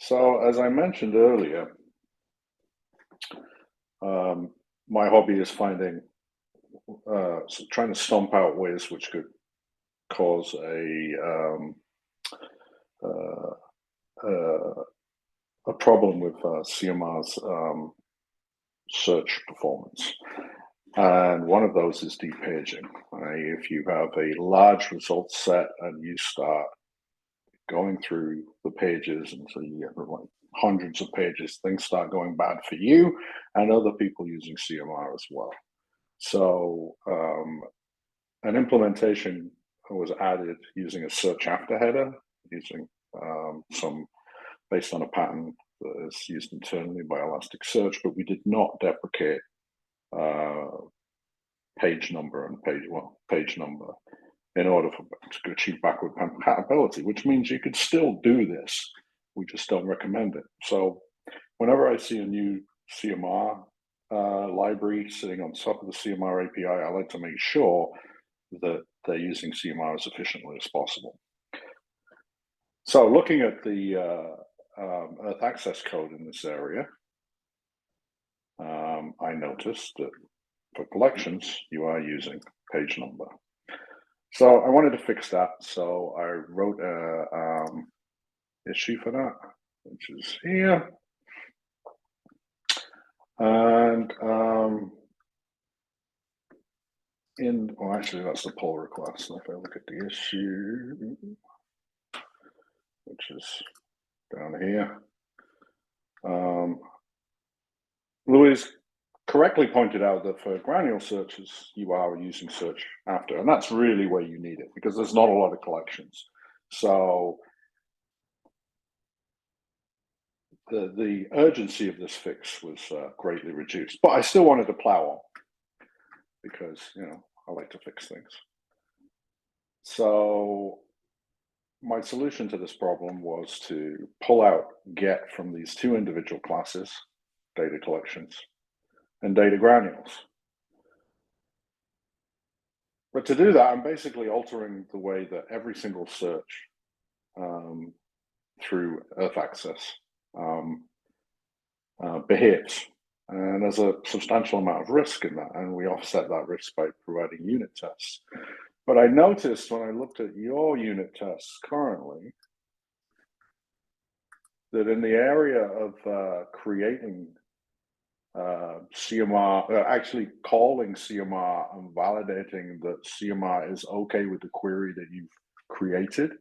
So as I mentioned earlier, my hobby is trying to stomp out ways which could cause a problem with CMR's search performance. And one of those is depaging. If you have a large results set and you start going through the pages and so you get like hundreds of pages, things start going bad for you and other people using CMR as well. So an implementation was added using a search after header, using some based on a pattern that is used internally by Elasticsearch, but we did not deprecate page number and page number in order to achieve backward compatibility, which means you could still do this. We just don't recommend it. So whenever I see a new CMR library sitting on top of the CMR API, I like to make sure that they're using CMR as efficiently as possible. So looking at the earthaccess code in this area, I noticed that for collections, you are using page number. So I wanted to fix that. So I wrote a issue for that, which is here. And actually that's the pull request. If I look at the issue, which is down here, Louise correctly pointed out that for granular searches, you are using search after, and that's really where you need it because there's not a lot of collections. So the urgency of this fix was greatly reduced, but I still wanted to plow on because, I like to fix things. So my solution to this problem was to pull out get from these two individual classes, data collections, and data granules. But to do that, I'm basically altering the way that every single search through earthaccess behaves. And there's a substantial amount of risk in that, and we offset that risk by providing unit tests. But I noticed when I looked at your unit tests currently, that in the area of creating CMR, actually calling CMR and validating that CMR is okay with the query that you've created,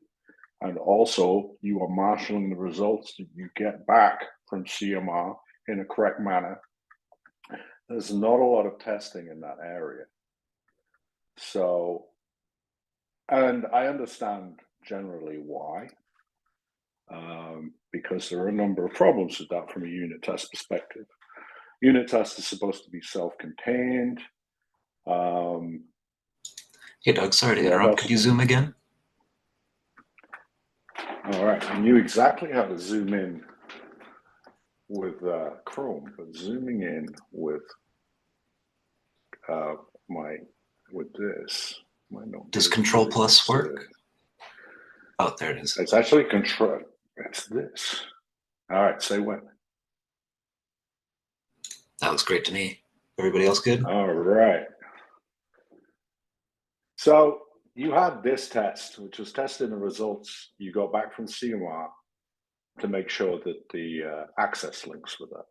and also you are marshalling the results that you get back from CMR in a correct manner. There's not a lot of testing in that area. So, and I understand generally why, because there are a number of problems with that from a unit test perspective. Unit test is supposed to be self-contained. Hey, Doug, sorry to interrupt. Could you zoom again? All right, I knew exactly how to zoom in with Chrome, but zooming in with this might not. Does Control Plus work? Oh, there it is. It's actually Control. It's this. All right, say when. That looks great to me. Everybody else good? All right. So you had this test, which was testing the results you got back from CMR to make sure that the access links with that,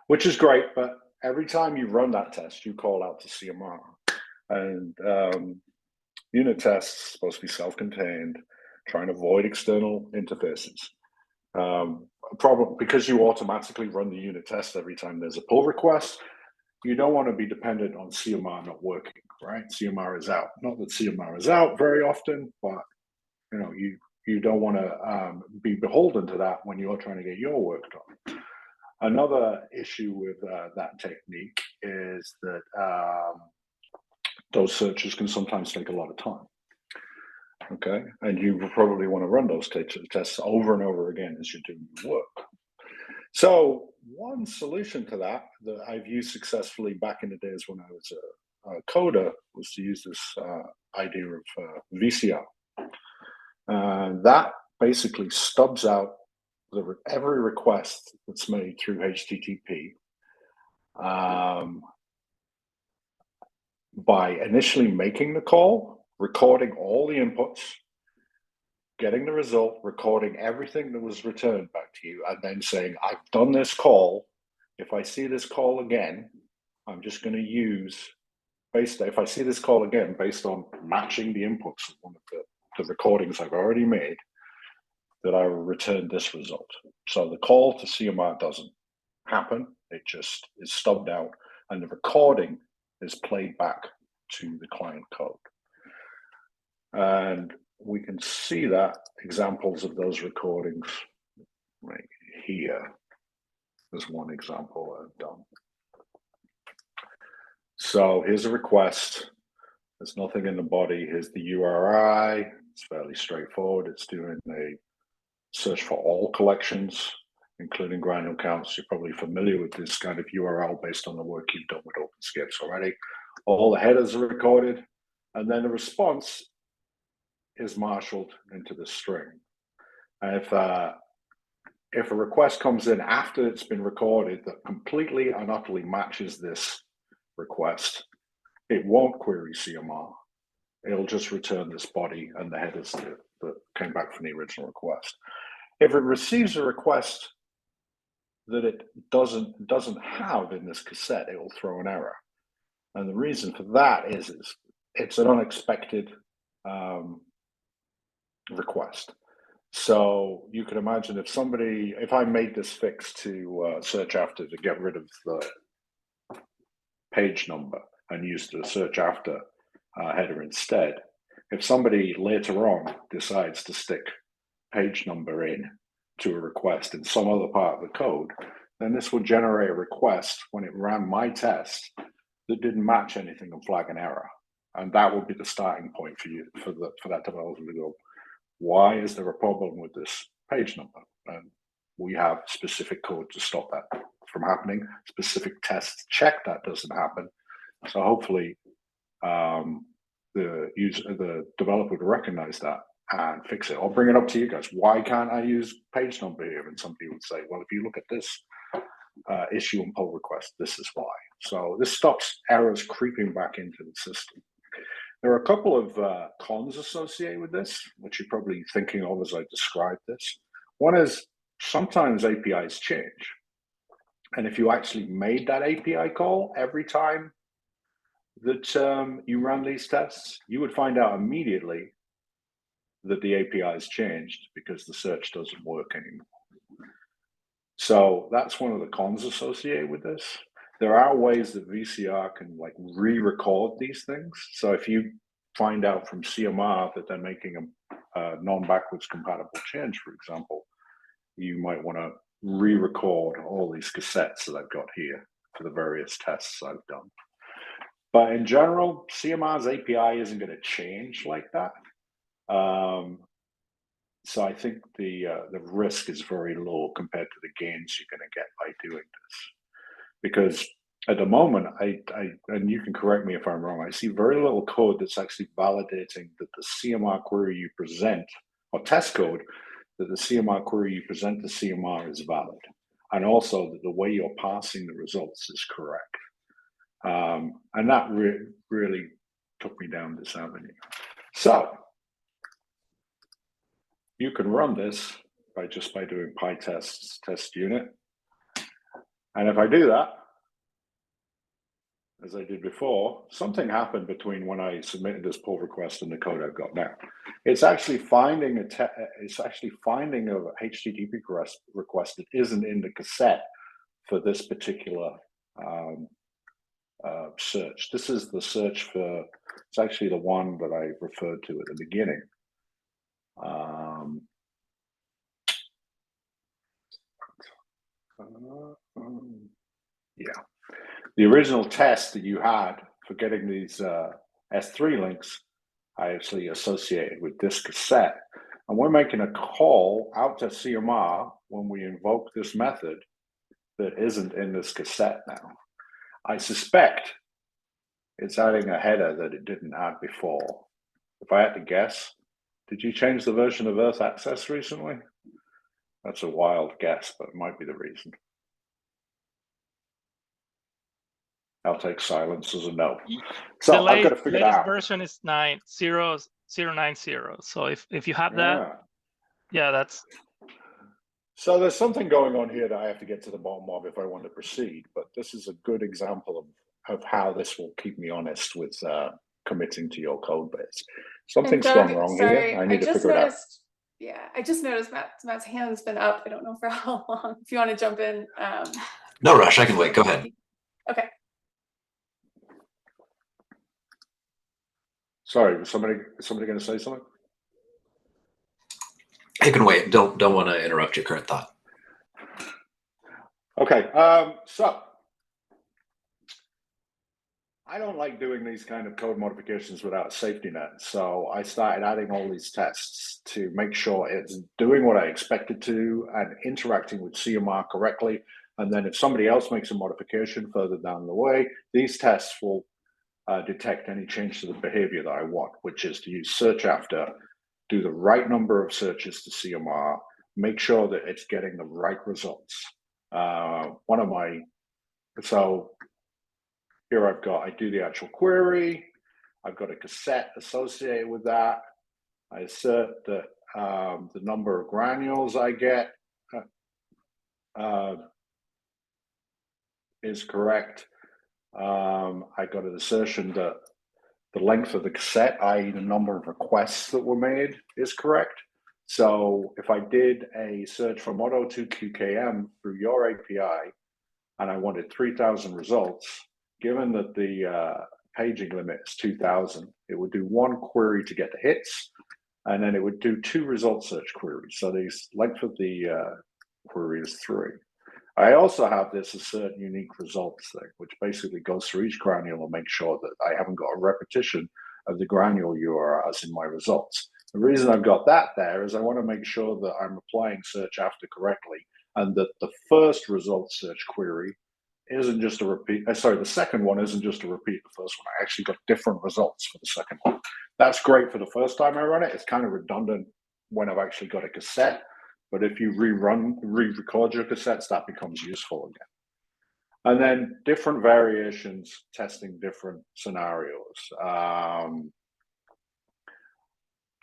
which is great. But every time you run that test, you call out to CMR. And unit tests supposed to be self-contained, trying to avoid external interfaces. A problem, because you automatically run the unit test every time there's a pull request, you don't want to be dependent on CMR not working, right? CMR is out. Not that CMR is out very often, but you don't want to be beholden to that when you're trying to get your work done. Another issue with that technique is that those searches can sometimes take a lot of time. Okay, and you probably want to run those tests over and over again as you're doing your work. So one solution to that I've used successfully back in the days when I was a coder was to use this idea of VCR. That basically stubs out every request that's made through HTTP, by initially making the call, recording all the inputs, getting the result, recording everything that was returned back to you, and then saying, I've done this call. If I see this call again, I'm just going to use, if I see this call again, based on matching the inputs of one of the recordings I've already made, that I will return this result. So the call to CMR doesn't happen. It just is stubbed out, and the recording is played back to the client code. And we can see that examples of those recordings right here. There's one example I've done. So here's a request. There's nothing in the body. Here's the URI. It's fairly straightforward. It's doing a search for all collections, including granule counts. You're probably familiar with this kind of URL based on the work you've done with OpenScapes already. All the headers are recorded, and then the response is marshaled into the string. And if a request comes in after it's been recorded that completely and utterly matches this request, it won't query CMR. It'll just return this body and the headers that came back from the original request. If it receives a request that it doesn't have in this cassette, it will throw an error. And the reason for that is it's an unexpected request. So you can imagine if I made this fix to search after to get rid of the page number and used the search after header instead, if somebody later on decides to stick page number in to a request in some other part of the code, then this will generate a request when it ran my test that didn't match anything and flag an error. And that will be the starting point for you, for that developer to go, why is there a problem with this page number? And we have specific code to stop that from happening, specific tests check that doesn't happen. So hopefully the developer would recognize that and fix it. I'll bring it up to you guys. Why can't I use page number here? And somebody would say, well, if you look at this issue and pull request, this is why. So this stops errors creeping back into the system. There are a couple of cons associated with this, which you're probably thinking of as I describe this. One is sometimes APIs change. And if you actually made that API call every time that you ran these tests, you would find out immediately that the API has changed because the search doesn't work anymore. So that's one of the cons associated with this. There are ways that VCR can like re-record these things. So if you find out from CMR that they're making a non-backwards compatible change, for example, you might want to re-record all these cassettes that I've got here for the various tests I've done. But in general, CMR's API isn't going to change like that. So I think the risk is very low compared to the gains you're going to get by doing this. Because at the moment, and you can correct me if I'm wrong, I see very little code that's actually validating that the CMR query you present, or test code, that the CMR query you present to CMR is valid. And also that the way you're passing the results is correct. And that really took me down this avenue. So you can run this by doing pytests test unit. And if I do that, as I did before, something happened between when I submitted this pull request and the code I've got now. It's actually finding a HTTP request that isn't in the cassette for this particular search. This is the search for, it's actually the one that I referred to at the beginning. Yeah, the original test that you had for getting these S3 links, I actually associated with this cassette. And we're making a call out to CMR when we invoke this method that isn't in this cassette now. I suspect it's adding a header that it didn't add before. If I had to guess, did you change the version of earthaccess recently? That's a wild guess, but it might be the reason. I'll take silence as a no. So I've got to figure it latest out. version is 9.0.090. So if you have that, yeah, that's. So there's something going on here that I have to get to the bottom of if I want to proceed. But this is a good example of how this will keep me honest with committing to your code base. Something's gone wrong here. I need to figure it out. Yeah, I just noticed Matt's hand's been up. I don't know for how long. If you want to jump in. No rush. I can wait. Go ahead. Okay. Sorry, was somebody going to say something? I can wait. Don't want to interrupt your current thought. Okay, so I don't like doing these kind of code modifications without a safety net. So I started adding all these tests to make sure it's doing what I expect it to and interacting with CMR correctly. And then if somebody else makes a modification further down the way, these tests will detect any change to the behavior that I want, which is to use search after, do the right number of searches to CMR, make sure that it's getting the right results. So here I do the actual query. I've got a cassette associated with that. I assert that the number of granules I get is correct. I got an assertion that the length of the cassette, i.e. the number of requests that were made, is correct. So if I did a search for Modo2QKM through your API and I wanted 3,000 results, given that the paging limit is 2,000, it would do one query to get the hits, and then it would do 2 result search queries. So the length of the query is 3. I also have this assert unique results thing, which basically goes through each granule and makes sure that I haven't got a repetition of the granule URLs in my results. The reason I've got that there is I want to make sure that I'm applying search after correctly and that the first result search query isn't just a repeat. The second one isn't just a repeat of the first one. I actually got different results for the second one. That's great for the first time I run it. It's kind of redundant when I've actually got a cassette. But if you re-record your cassettes, that becomes useful again. And then different variations, testing different scenarios.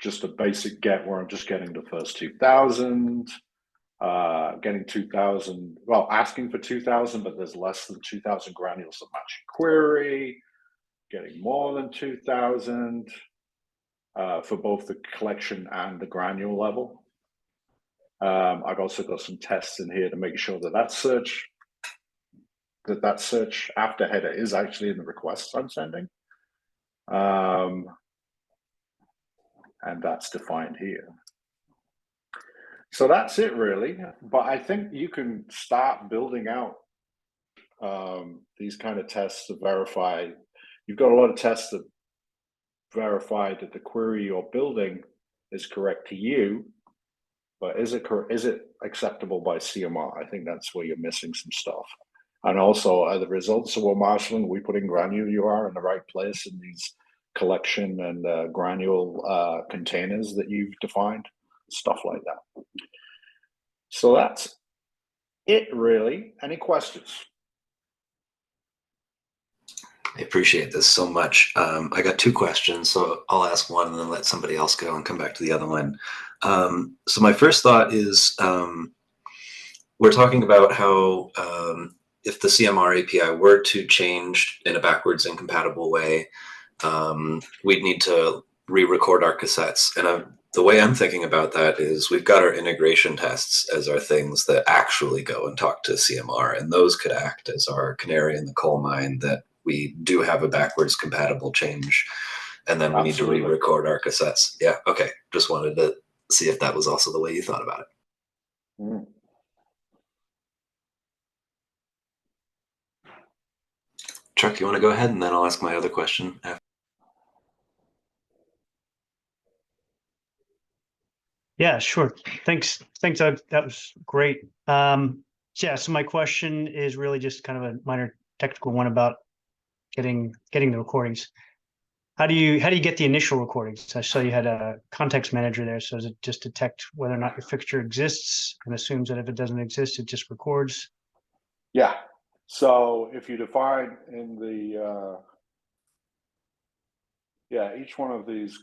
Just a basic get where I'm just getting the first 2,000, getting 2,000, well, asking for 2,000, but there's less than 2,000 granules that match your query, getting more than 2,000 for both the collection and the granule level. I've also got some tests in here to make sure that that search after header is actually in the requests I'm sending. And that's defined here. So that's it really. But I think you can start building out these kind of tests to verify. You've got a lot of tests that verify that the query you're building is correct to you. But is it acceptable by CMR? I think that's where you're missing some stuff. And also, are the results that we're marshalling, we put in granule UR in the right place in these collection and granule containers that you've defined, stuff like that. So that's it, really. Any questions? I appreciate this so much. I got 2 questions, so I'll ask one and then let somebody else go and come back to the other one. So my first thought is we're talking about how if the CMR API were to change in a backwards incompatible way, we'd need to re-record our cassettes. And the way I'm thinking about that is we've got our integration tests as our things that actually go and talk to CMR, and those could act as our canary in the coal mine that we do have a backwards compatible change, and then we need to re-record our cassettes. Yeah, okay. Just wanted to see if that was also the way you thought about it. Chuck, you want to go ahead, and then I'll ask my other question after. Yeah, sure. Thanks. That was great. Yeah, so my question is really just kind of a minor technical one about getting the recordings. how do you get the initial recordings? I saw you had a context manager there. So does it just detect whether or not your fixture exists and assumes that if it doesn't exist, it just records? Yeah. So if you define in the each one of these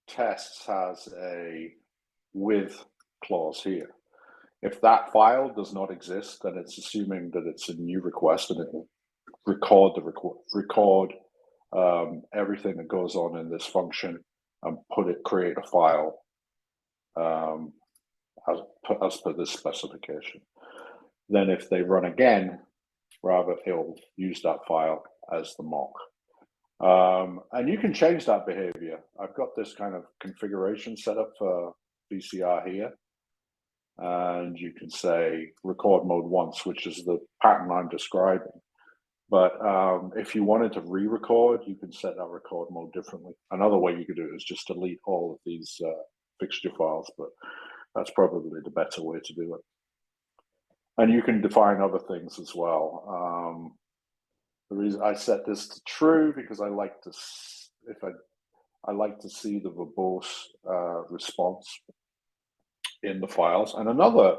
tests has a with clause here. If that file does not exist, then it's assuming that it's a new request, and it will record everything that goes on in this function and create a file as per this specification. Then if they run again, it'll use that file as the mock. And you can change that behavior. I've got this kind of configuration set up for VCR here. And you can say record mode once, which is the pattern I'm describing. But if you wanted to re-record, you can set that record mode differently. Another way you could do it is just delete all of these fixture files, but that's probably the better way to do it. And you can define other things as well. The reason I set this to true because I like to, I like to see the verbose response in the files. And another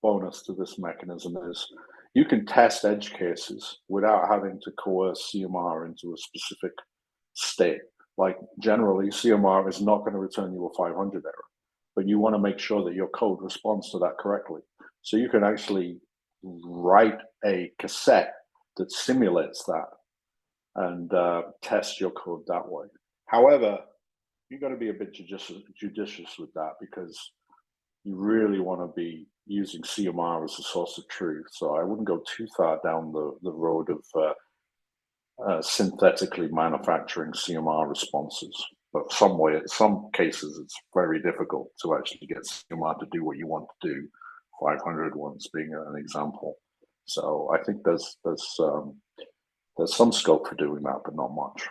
bonus to this mechanism is you can test edge cases without having to coerce CMR into a specific state. Like generally, CMR is not going to return you a 500 error, but you want to make sure that your code responds to that correctly. So you can actually write a cassette that simulates that and test your code that way. However, you've got to be a bit judicious with that because you really want to be using CMR as a source of truth. So I wouldn't go too far down the road of synthetically manufacturing CMR responses. But in some cases, it's very difficult to actually get CMR to do what you want to do. 500 ones being an example. So I think there's some scope for doing that, but not much.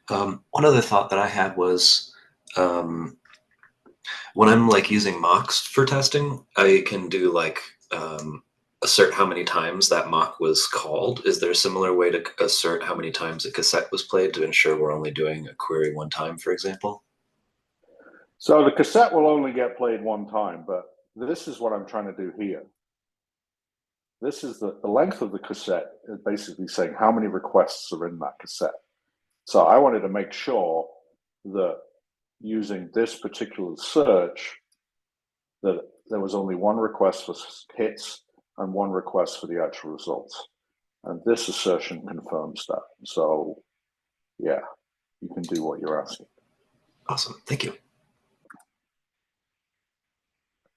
One other thought that I had was when I'm like using mocks for testing, I can do like assert how many times that mock was called. Is there a similar way to assert how many times a cassette was played to ensure we're only doing a query one time, for example? So the cassette will only get played one time, but this is what I'm trying to do here. This is the length of the cassette is basically saying how many requests are in that cassette. So I wanted to make sure that using this particular search, that there was only one request for hits and one request for the actual results. And this assertion confirms that. So yeah, you can do what you're asking. Awesome, thank you.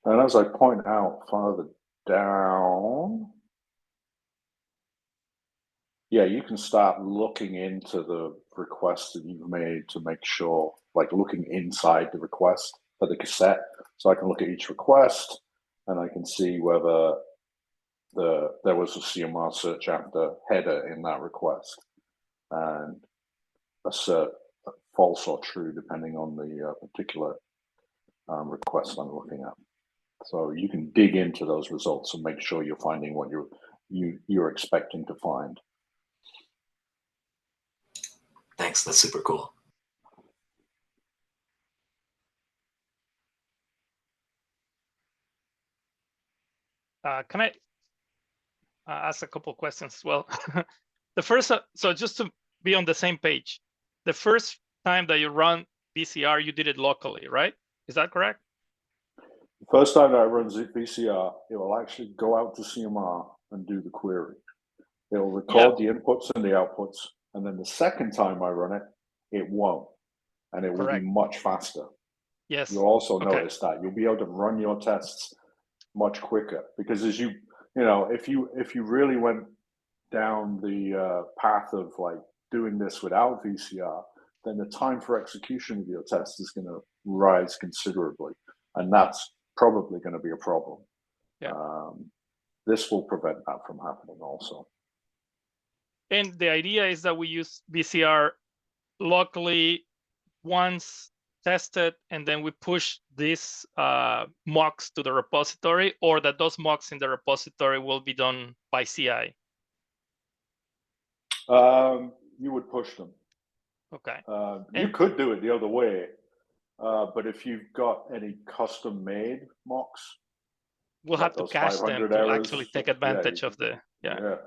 And as I point out farther down, yeah, you can start looking into the request that you've made to make sure, like looking inside the request for the cassette. So I can look at each request and I can see whether there was a CMR search after header in that request and assert false or true depending on the particular request I'm looking at. So you can dig into those results and make sure you're finding what you're expecting to find. Thanks, that's super cool. Can I ask a couple of questions as well? The first, so just to be on the same page, the first time that you run VCR, you did it locally, right? Is that correct? The first time that I run VCR, it will actually go out to CMR and do the query. It will record the inputs and the outputs, and then the second time I run it, it won't, and it will be much faster. Yes. You'll also notice that you'll be able to run your tests much quicker because as you know, if you really went down the path of like doing this without VCR, then the time for execution of your test is going to rise considerably, and that's probably going to be a problem. Yeah. This will prevent that from happening also. And the idea is that we use VCR locally once tested, and then we push these mocks to the repository, or that those mocks in the repository will be done by CI. You would push them. Okay. You could do it the other way, but if you've got any custom-made mocks, we'll like have to those cache them 500 to errors, actually take yeah, advantage you of the, yeah.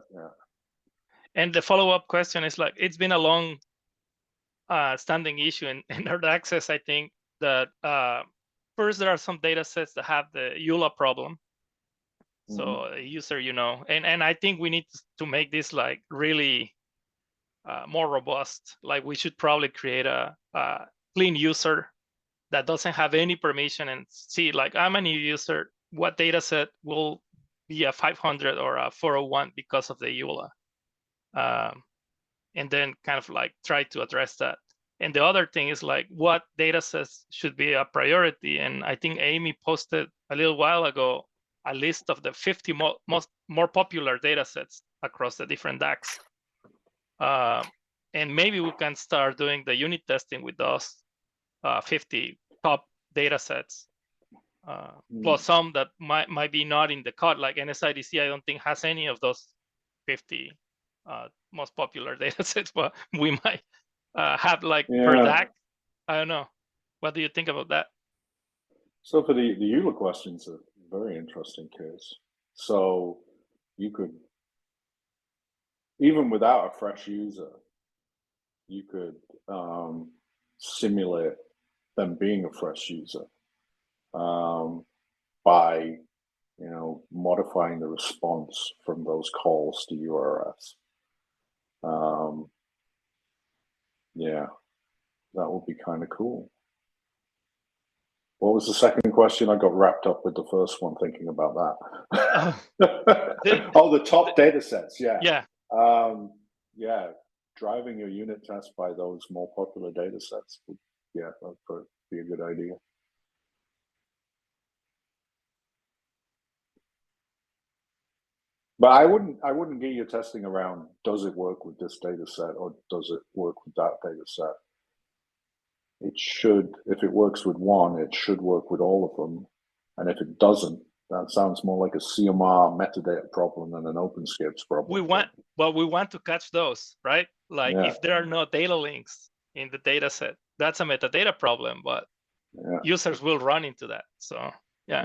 And the follow-up question is like, it's been a long standing issue in earthaccess, I think, that first there are some data sets that have the EULA problem. So a user, and I think we need to make this like really more robust. Like we should probably create a clean user that doesn't have any permission and see like, I'm a new user, what data set will be a 500 or a 401 because of the EULA. And then kind of like try to address that. And the other thing is like, what data sets should be a priority? And I think Amy posted a little while ago a list of the 50 more popular data sets across the different DACs. And maybe we can start doing the unit testing with those 50 top data sets, plus some that might be not in the cut, like NSIDC, I don't think has any of those 50 most popular data sets, but we might have like per DAC. I don't know. What do you think about that? So for the EULA question's a very interesting case. So you could, even without a fresh user, you could simulate them being a fresh user by, modifying the response from those calls to URS. Yeah, that would be kind of cool. What was the second question? I got wrapped up with the first one thinking about that. The top data sets, yeah. Yeah. Yeah, driving your unit test by those more popular data sets would, that would be a good idea. But I wouldn't get your testing around, does it work with this data set or does it work with that data set? It should, if it works with one, it should work with all of them. And if it doesn't, that sounds more like a CMR metadata problem than an OpenScapes problem. We want to catch those, right? Like if there are no data links in the data set, that's a metadata problem, but users will run into that. So yeah.